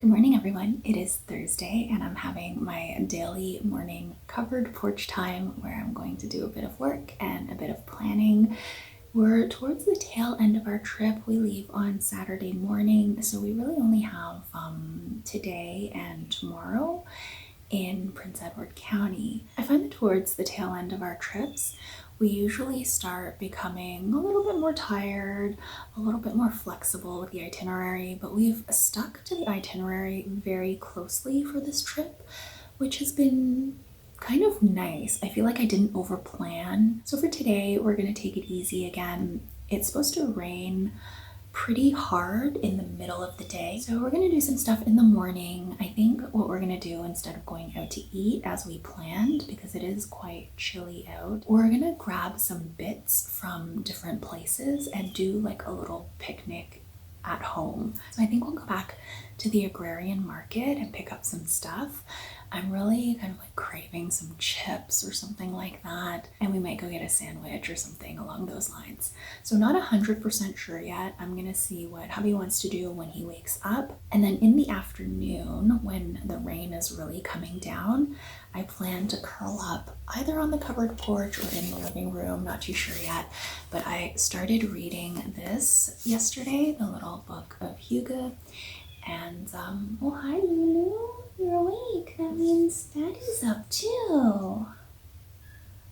Good morning, everyone. It is Thursday and I'm having my daily morning covered porch time where I'm going to do a bit of work and a bit of planning. We're towards the tail end of our trip. We leave on Saturday morning, so we really only have today and tomorrow in Prince Edward County. I find that towards the tail end of our trips, we usually start becoming a little bit more tired, a little bit more flexible with the itinerary, but we've stuck to the itinerary very closely for this trip, which has been kind of nice. I feel like I didn't overplan. So for today, we're gonna take it easy again. It's supposed to rain pretty hard in the middle of the day. So we're gonna do some stuff in the morning. I think what we're gonna do, instead of going out to eat as we planned, because it is quite chilly out, we're gonna grab some bits from different places and do like a little picnic at home. So I think we'll go back to the Agrarian Market and pick up some stuff. I'm really kind of like craving some chips or something like that, and we might go get a sandwich or something along those lines. So not 100% sure yet. I'm gonna see what hubby wants to do when he wakes up, and then in the afternoon when the rain is really coming down, I plan to curl up either on the covered porch or in the living room, not too sure yet. But I started reading this yesterday, the little book of Hygge. And, oh, hi, Lulu. You're awake. That means Daddy's up too.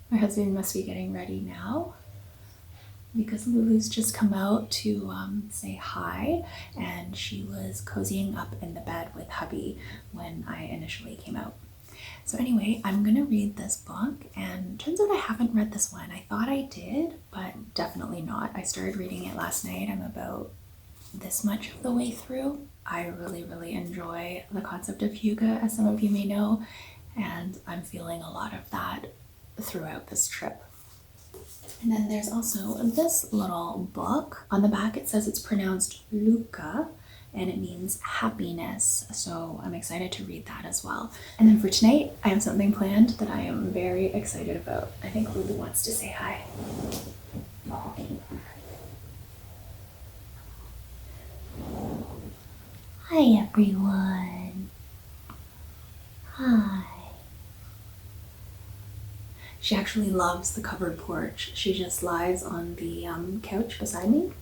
My husband must be getting ready now because Lulu's just come out to say hi, and she was cozying up in the bed with hubby when I initially came out. So anyway, I'm gonna read this book, and turns out I haven't read this one. I thought I did, but definitely not. I started reading it last night. I'm about this much of the way through. I really enjoy the concept of Hygge, as some of you may know, and I'm feeling a lot of that throughout this trip. And then there's also this little book. On the back it says it's pronounced Lykke, and it means happiness, so I'm excited to read that as well. And then for tonight, I have something planned that I am very excited about. I think Lulu wants to say hi. Hi everyone. Hi. She actually loves the covered porch. She just lies on the couch beside me,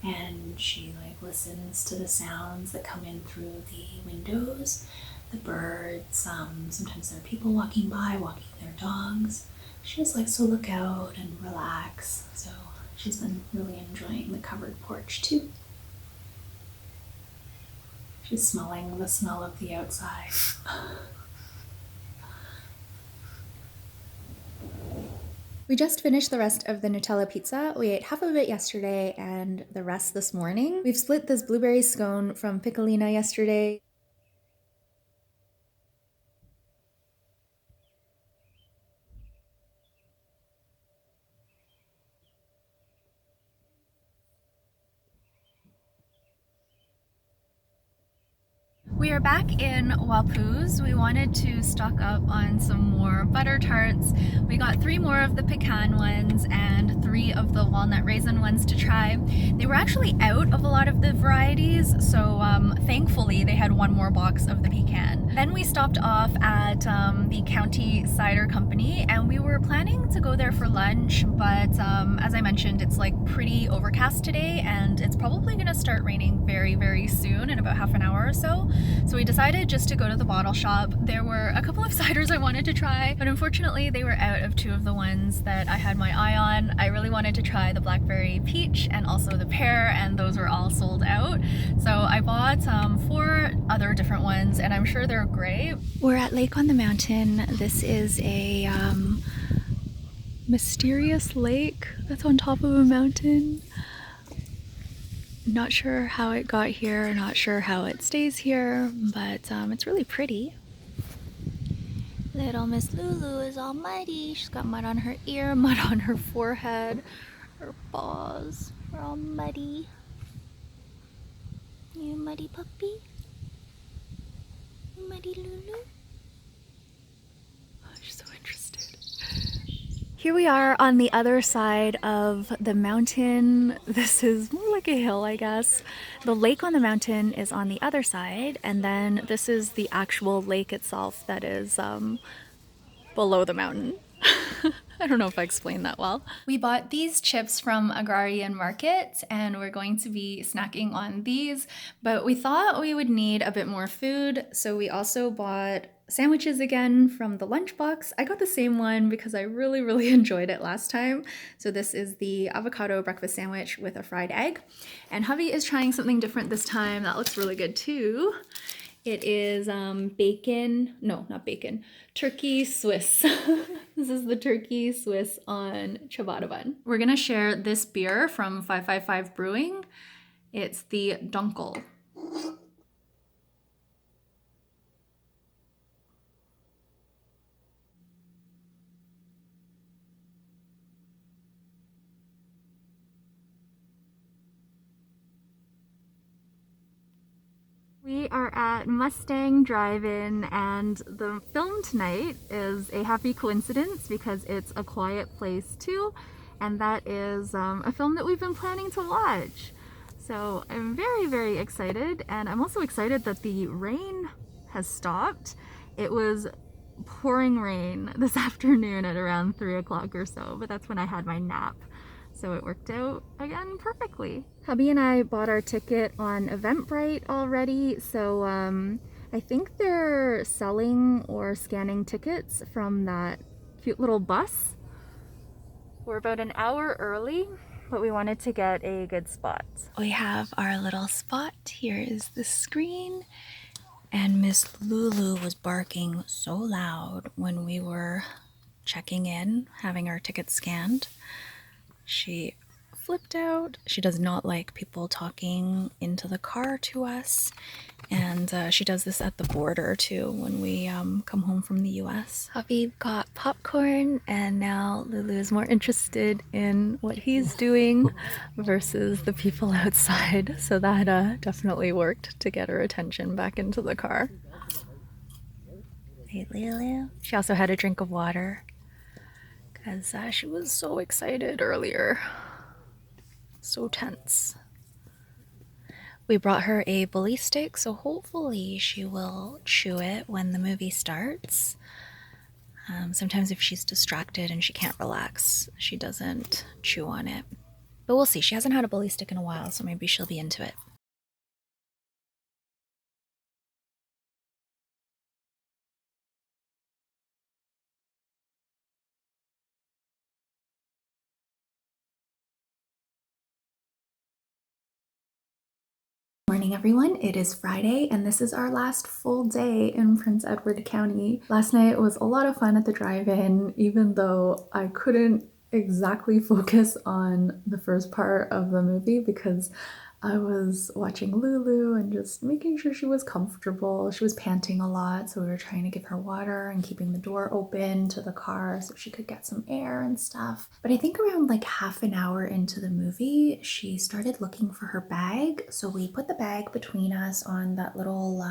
and she like listens to the sounds that come in through the windows, the birds. Sometimes there are people walking by, walking their dogs. She just likes to look out and relax. So she's been really enjoying the covered porch too. She's smelling the smell of the outside. We just finished the rest of the Nutella pizza. We ate half of it yesterday and the rest this morning. We've split this blueberry scone from Piccolina yesterday. We are back in Waupoos. We wanted to stock up on some more butter tarts. We got 3 more of the pecan ones and 3 of the walnut raisin ones to try. They were actually out of a lot of the varieties, so thankfully they had 1 more box of the pecan. Then we stopped off at the county cider company, and we were planning to go there for lunch, but as I mentioned, it's like pretty overcast today, and it's probably gonna start raining very soon, in about half an hour or so. So we decided just to go to the bottle shop. There were a couple of ciders I wanted to try, but unfortunately they were out of 2 of the ones that I had my eye on. I really wanted to try the blackberry peach and also the pear, and those were all sold out. So I bought 4 other different ones, and I'm sure they're great. We're at Lake on the Mountain. This is a mysterious lake that's on top of a mountain. Not sure how it got here, not sure how it stays here, but it's really pretty. Little Miss Lulu is all muddy. She's got mud on her ear, mud on her forehead. Her paws are all muddy. You muddy puppy? You muddy Lulu? Oh, she's so interested. Here we are on the other side of the mountain. This is more like a hill, I guess. The lake on the mountain is on the other side, and then this is the actual lake itself that is below the mountain. I don't know if I explained that well. We bought these chips from Agrarian Market and we're going to be snacking on these, but we thought we would need a bit more food, so we also bought sandwiches again from the lunchbox. I got the same one because I really enjoyed it last time. So this is the avocado breakfast sandwich with a fried egg. And Hubby is trying something different this time. That looks really good too. It is turkey Swiss. This is the turkey Swiss on ciabatta bun. We're gonna share this beer from 555 Brewing. It's the Dunkel. We are at Mustang Drive-In and the film tonight is a happy coincidence because it's A Quiet Place too, and that is a film that we've been planning to watch. So I'm very excited, and I'm also excited that the rain has stopped. It was pouring rain this afternoon at around 3 o'clock or so, but that's when I had my nap. So it worked out again perfectly. Hubby and I bought our ticket on Eventbrite already, so I think they're selling or scanning tickets from that cute little bus. We're about an hour early, but we wanted to get a good spot. We have our little spot. Here is the screen. And Miss Lulu was barking so loud when we were checking in, having our tickets scanned. She flipped out. She does not like people talking into the car to us. And she does this at the border too when we come home from the US. Hubby got popcorn and now Lulu is more interested in what he's doing versus the people outside. So that definitely worked to get her attention back into the car. Hey Lulu. She also had a drink of water because she was so excited earlier. So tense. We brought her a bully stick, so hopefully she will chew it when the movie starts. Sometimes if she's distracted and she can't relax, she doesn't chew on it. But we'll see. She hasn't had a bully stick in a while, so maybe she'll be into it. Morning everyone, it is Friday and this is our last full day in Prince Edward County. Last night was a lot of fun at the drive-in, even though I couldn't exactly focus on the first part of the movie because I was watching Lulu and just making sure she was comfortable. She was panting a lot, so we were trying to give her water and keeping the door open to the car so she could get some air and stuff. But I think around like half an hour into the movie, she started looking for her bag. So we put the bag between us on that little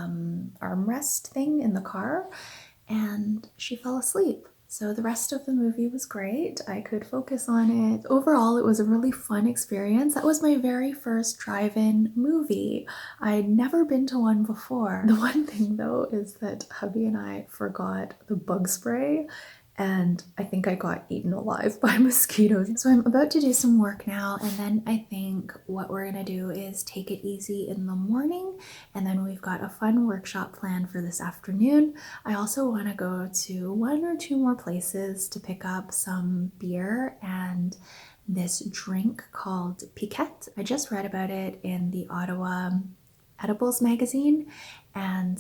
armrest thing in the car and she fell asleep. So the rest of the movie was great. I could focus on it. Overall, it was a really fun experience. That was my very first drive-in movie. I'd never been to one before. The one thing though is that hubby and I forgot the bug spray and I think I got eaten alive by mosquitoes. So I'm about to do some work now, and then I think what we're gonna do is take it easy in the morning, and then we've got a fun workshop planned for this afternoon. I also wanna go to 1 or 2 more places to pick up some beer and this drink called piquette. I just read about it in the Ottawa Edibles magazine, and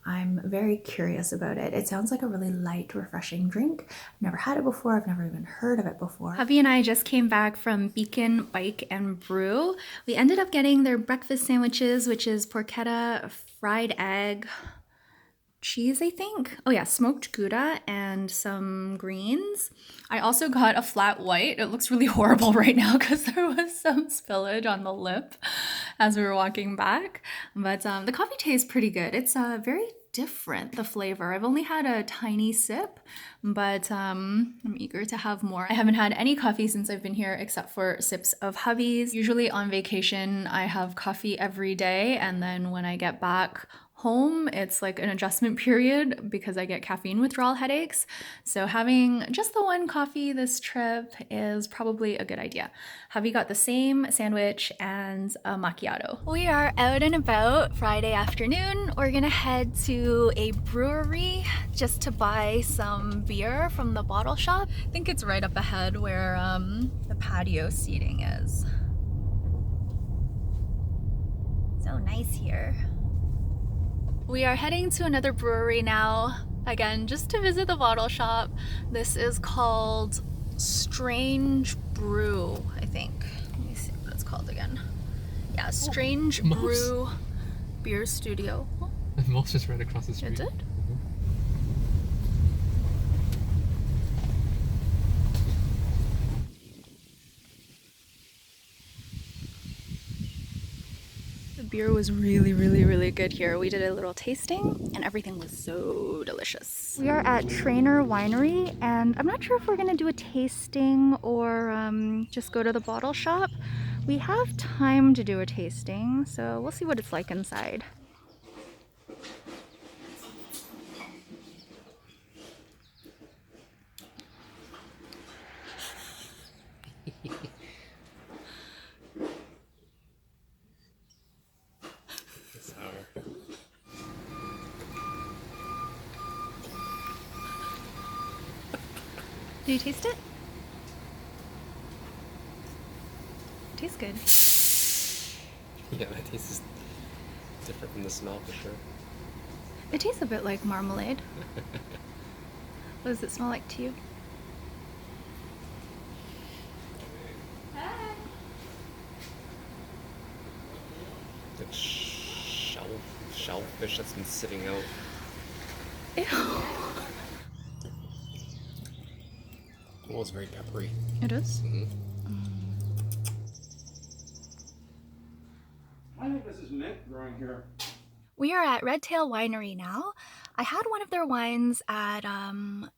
I'm very curious about it. It sounds like a really light, refreshing drink. I've never had it before. I've never even heard of it before. Hubby and I just came back from Beacon, Meik, and Brew. We ended up getting their breakfast sandwiches, which is porchetta, fried egg, cheese, I think. Oh yeah, smoked Gouda and some greens. I also got a flat white. It looks really horrible right now because there was some spillage on the lip as we were walking back. But the coffee tastes pretty good. It's very different, the flavor. I've only had a tiny sip, but I'm eager to have more. I haven't had any coffee since I've been here except for sips of hubby's. Usually on vacation, I have coffee every day, and then when I get back home, it's like an adjustment period because I get caffeine withdrawal headaches. So having just the one coffee this trip is probably a good idea. Hubby got the same sandwich and a macchiato. We are out and about Friday afternoon. We're gonna head to a brewery just to buy some beer from the bottle shop. I think it's right up ahead where the patio seating is. So nice here. We are heading to another brewery now, again, just to visit the bottle shop. This is called Strange Brew, I think. Let me see what it's called again. Yeah, Strange Brew Beer Studio. Moss just right across the street. It did? The beer was really good here. We did a little tasting and everything was so delicious. We are at Traynor Winery and I'm not sure if we're gonna do a tasting or just go to the bottle shop. We have time to do a tasting, so we'll see what it's like inside. Do you taste it? It tastes good. Yeah, that taste is different from the smell for sure. It tastes a bit like marmalade. What does it smell like to you? Like shellfish that's been sitting out. Ew. Oh, it's very peppery. It is? Mm-hmm. I think this is mint growing here. We are at Redtail Winery now. I had one of their wines at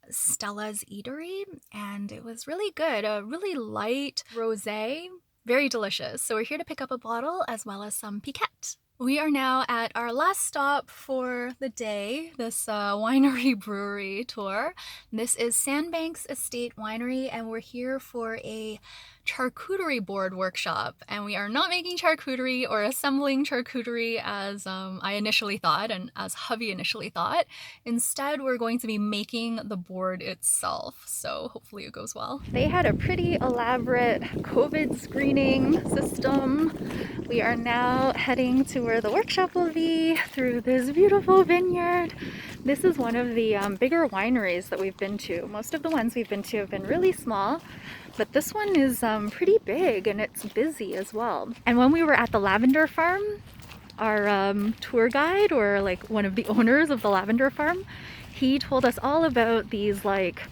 Stella's Eatery and it was really good. A really light rosé, very delicious. So we're here to pick up a bottle as well as some piquette. We are now at our last stop for the day, this winery brewery tour. This is Sandbanks Estate Winery and we're here for a charcuterie board workshop, and we are not making charcuterie or assembling charcuterie as I initially thought and as hubby initially thought. Instead, we're going to be making the board itself, so hopefully it goes well. They had a pretty elaborate COVID screening system. We are now heading to where the workshop will be through this beautiful vineyard. This is one of the bigger wineries that we've been to. Most of the ones we've been to have been really small, but this one is pretty big and it's busy as well. And when we were at the lavender farm, our tour guide, or like one of the owners of the lavender farm, he told us all about these like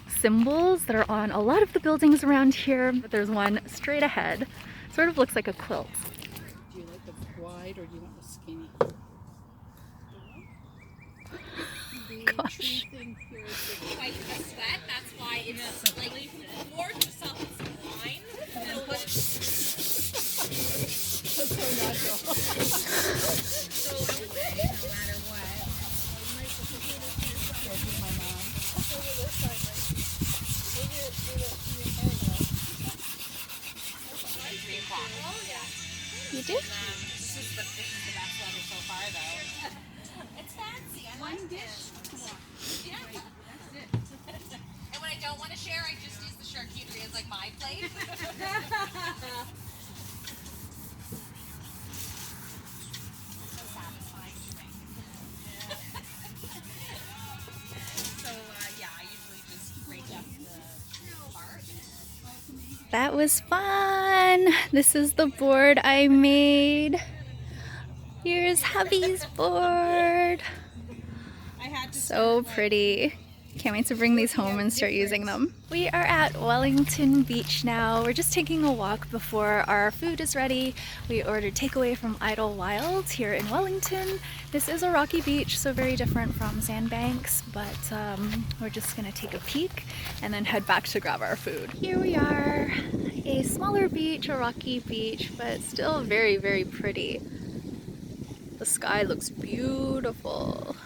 symbols that are on a lot of the buildings around here. But there's one straight ahead, sort of looks like a quilt. Do you like the wide or do you want the skinny? Gosh. Like the sweat, that's why it's like you can force yourself in some wine. It'll look That's so natural. so I would say no matter what. You do? This is the best weather so far though. It's fancy. I like it. Yeah. And when I don't want to share, I just use the charcuterie as like my plate. So satisfying to drink. So yeah, I usually just break up the part. That was fun. This is the board I made. Here's hubby's board. I had to So pretty. Can't wait to bring these home and start using them. We are at Wellington Beach now. We're just taking a walk before our food is ready. We ordered takeaway from Idlewild here in Wellington. This is a rocky beach, so very different from Sandbanks, but we're just gonna take a peek and then head back to grab our food. Here we are, a smaller beach, a rocky beach, but still very, very pretty. The sky looks beautiful.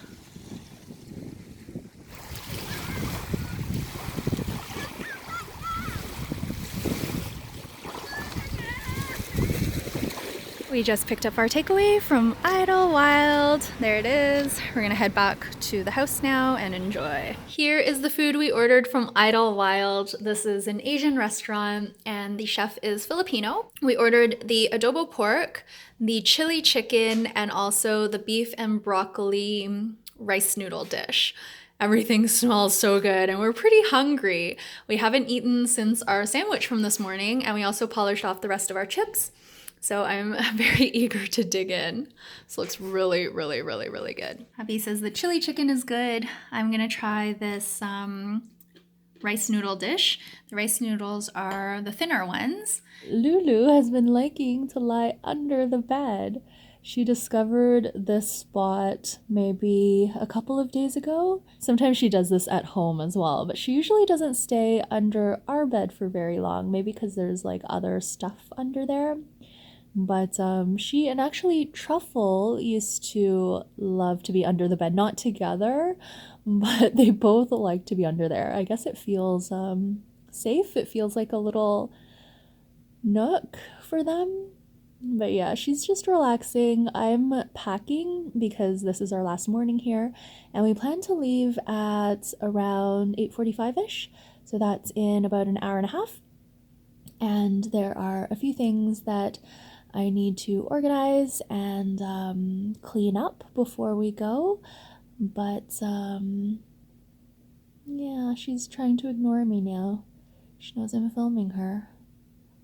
We just picked up our takeaway from Idlewild. There it is. We're gonna head back to the house now and enjoy. Here is the food we ordered from Idlewild. This is an Asian restaurant and the chef is Filipino. We ordered the adobo pork, the chili chicken, and also the beef and broccoli rice noodle dish. Everything smells so good and we're pretty hungry. We haven't eaten since our sandwich from this morning, and we also polished off the rest of our chips. So I'm very eager to dig in. This looks really, really, really, really good. Hubby says the chili chicken is good. I'm gonna try this rice noodle dish. The rice noodles are the thinner ones. Lulu has been liking to lie under the bed. She discovered this spot maybe a couple of days ago. Sometimes she does this at home as well, but she usually doesn't stay under our bed for very long, maybe because there's like other stuff under there. But she and actually Truffle used to love to be under the bed, not together, but they both like to be under there. I guess it feels safe. It feels like a little nook for them. But yeah, she's just relaxing. I'm packing because this is our last morning here, and we plan to leave at around 8:45-ish. So that's in about an hour and a half. And there are a few things that I need to organize and clean up before we go, but yeah, she's trying to ignore me now. She knows I'm filming her.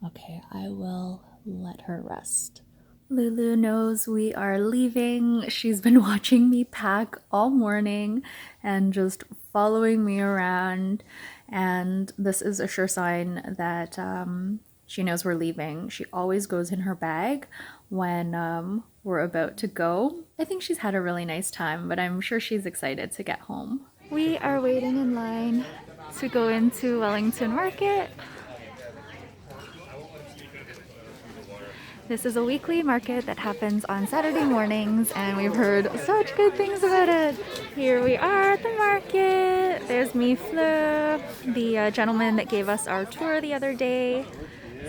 Okay, I will let her rest. Lulu knows we are leaving. She's been watching me pack all morning and just following me around, and this is a sure sign that she knows we're leaving. She always goes in her bag when we're about to go. I think she's had a really nice time, but I'm sure she's excited to get home. We are waiting in line to go into Wellington Market. This is a weekly market that happens on Saturday mornings, and we've heard such good things about it. Here we are at the market. There's me, Flo, the gentleman that gave us our tour the other day.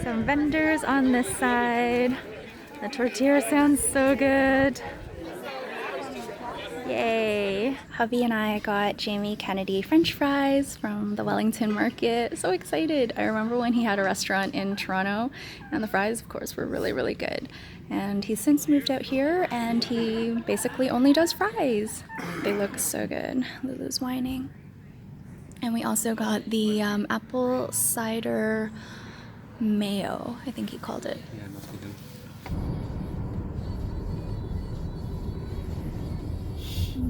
Some vendors on this side. The tortilla sounds so good. Yay. Hubby and I got Jamie Kennedy French fries from the Wellington Market. So excited. I remember when he had a restaurant in Toronto, and the fries, of course, were really, really good. And he's since moved out here, and he basically only does fries. They look so good. Lulu's whining. And we also got the apple cider mayo, I think he called it. Yeah, it must be good.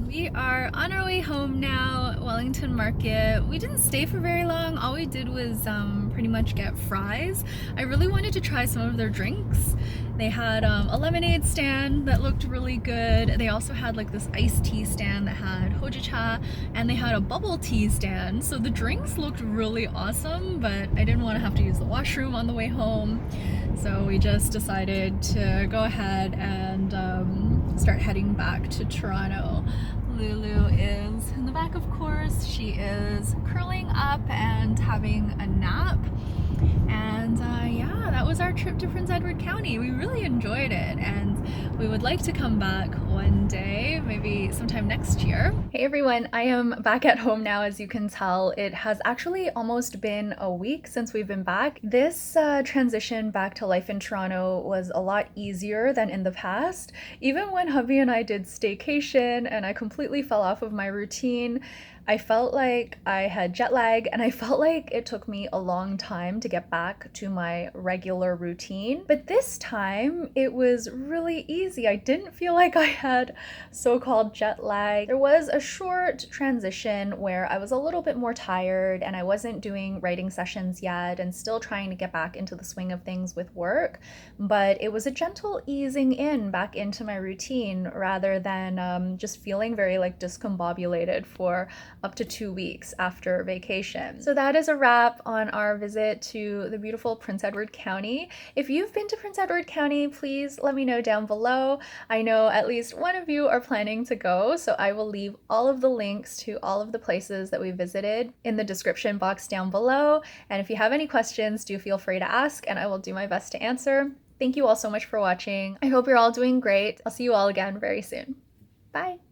We are on our way home now, Wellington Market. We didn't stay for very long. All we did was pretty much get fries. I really wanted to try some of their drinks. They had a lemonade stand that looked really good. They also had like this iced tea stand that had hojicha, and they had a bubble tea stand. So the drinks looked really awesome, but I didn't want to have to use the washroom on the way home. So we just decided to go ahead and start heading back to Toronto. Lulu is in the back, of course. She is curling up and having a nap. And yeah, that was our trip to Prince Edward County. We really enjoyed it, and we would like to come back one day, maybe sometime next year. Hey everyone, I am back at home now. As you can tell, it has actually almost been a week since we've been back. This transition back to life in Toronto was a lot easier than in the past. Even when hubby and I did staycation and I completely fell off of my routine, I felt like I had jet lag, and I felt like it took me a long time to get back to my regular routine. But this time it was really easy. I didn't feel like I had so-called jet lag. There was a short transition where I was a little bit more tired and I wasn't doing writing sessions yet and still trying to get back into the swing of things with work, but it was a gentle easing in back into my routine rather than just feeling very like discombobulated for up to 2 weeks after vacation. So that is a wrap on our visit to the beautiful Prince Edward County. If you've been to Prince Edward County, please let me know down below. I know at least one of you are planning to go, so I will leave all of the links to all of the places that we visited in the description box down below. And if you have any questions, do feel free to ask and I will do my best to answer. Thank you all so much for watching. I hope you're all doing great. I'll see you all again very soon. Bye.